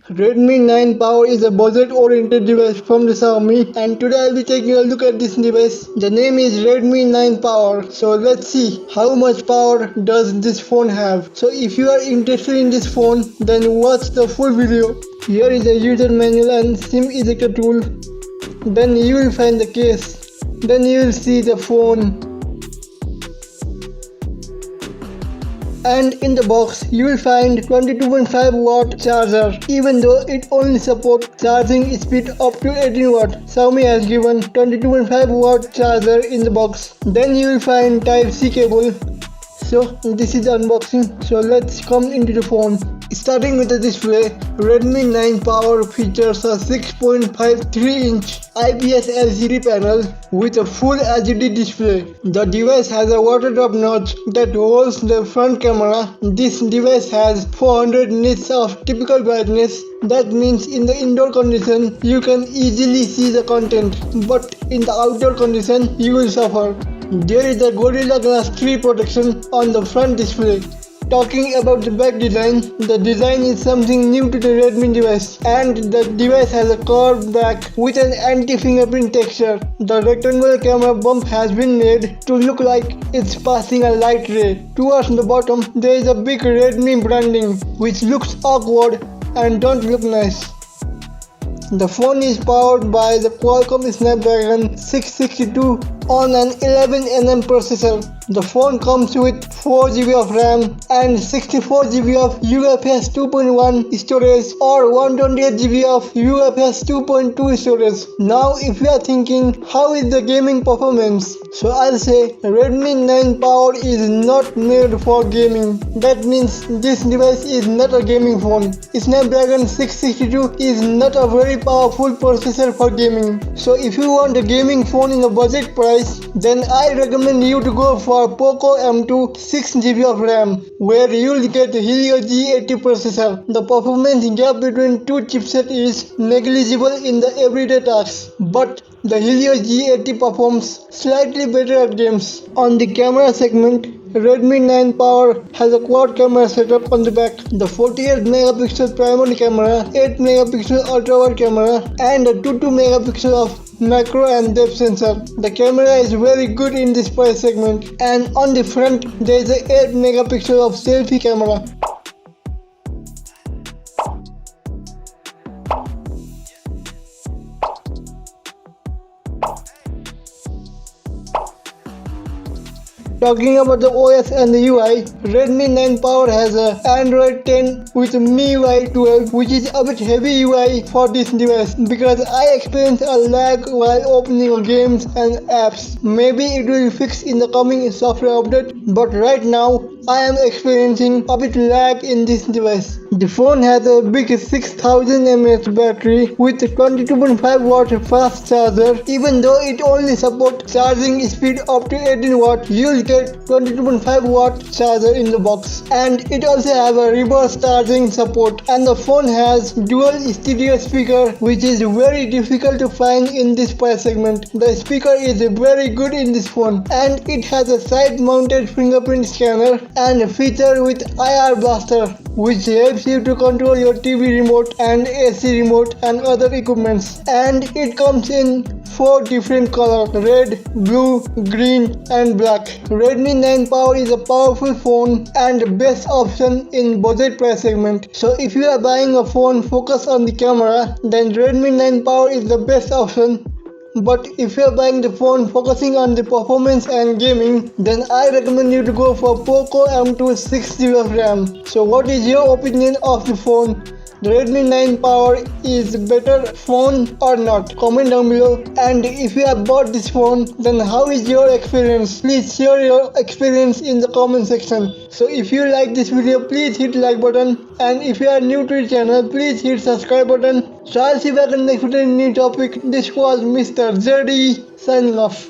Redmi 9 Power is a budget-oriented device from the Xiaomi, and today I'll be taking a look at this device. The name is Redmi 9 Power. So let's see how much power does this phone have. So if you are interested in this phone, then watch the full video. Here is the user manual and SIM ejector tool. Then you will find the case. Then you will see the phone. And in the box you will find 22.5 watt charger. Even though it only supports charging speed up to 18 watt, Xiaomi has given 22.5 watt charger in the box. Then you will find Type-C cable. So this is the unboxing. So let's come into the phone. Starting with the display, Redmi 9 Power features a 6.53-inch IPS LCD panel with a full HD display. The device has a water drop notch that holds the front camera. This device has 400 nits of typical brightness. That means in the indoor condition you can easily see the content, but in the outdoor condition you will suffer. There is a Gorilla Glass 3 protection on the front display. Talking about the back design, the design is something new to the Redmi device, and the device has a curved back with an anti-fingerprint texture. The rectangular camera bump has been made to look like it's passing a light ray. Towards the bottom, there is a big Redmi branding which looks awkward and don't look nice. The phone is powered by the Qualcomm Snapdragon 662 on an 11nm processor. The phone comes with 4GB of RAM and 64GB of UFS 2.1 storage or 128GB of UFS 2.2 storage. Now if you are thinking how is the gaming performance, so I'll say Redmi 9 Power is not made for gaming. That means this device is not a gaming phone. Snapdragon 662 is not a very powerful processor for gaming. So if you want a gaming phone in a budget price, then I recommend you to go for Poco M2 6GB of RAM, where you'll get the Helio G80 processor. The performance gap between two chipsets is negligible in the everyday tasks, but the Helio G80 performs slightly better at games. On the camera segment, Redmi 9 Power has a quad camera setup on the back. The 48 megapixel primary camera, 8 megapixel ultrawide camera, and a 22 megapixel of macro and depth sensor. The camera is very good in this price segment, and on the front there is a 8 megapixel of selfie camera. Talking about the OS and the UI, Redmi 9 Power has a Android 10 with MIUI 12, which is a bit heavy UI for this device because I experienced a lag while opening games and apps. Maybe it will fix in the coming software update, but right now I am experiencing a bit lag in this device. The phone has a big 6000 mAh battery with 22.5 watt fast charger. Even though it only supports charging speed up to 18 watt, you'll get 22.5 watt charger in the box, and it also have a reverse charging support. And the phone has dual stereo speaker, which is very difficult to find in this price segment. The speaker is very good in this phone, and it has a side mounted fingerprint scanner and a feature with IR blaster, which helps you to control your TV remote and AC remote and other equipments. And it comes in 4 different colors: red, blue, green and black. Redmi 9 Power is a powerful phone and best option in budget price segment. So if you are buying a phone focused on the camera, then Redmi 9 Power is the best option. But if you are buying the phone focusing on the performance and gaming, then I recommend you to go for Poco M2 6GB of RAM. So what is your opinion of the phone? The Redmi 9 Power is better phone or not? Comment down below. And if you have bought this phone, then how is your experience? Please share your experience in the comment section. So if you like this video, please hit like button, and if you are new to the channel, please hit subscribe button. So I'll see you back in the next video, new topic. This was Mr. ZD signing off.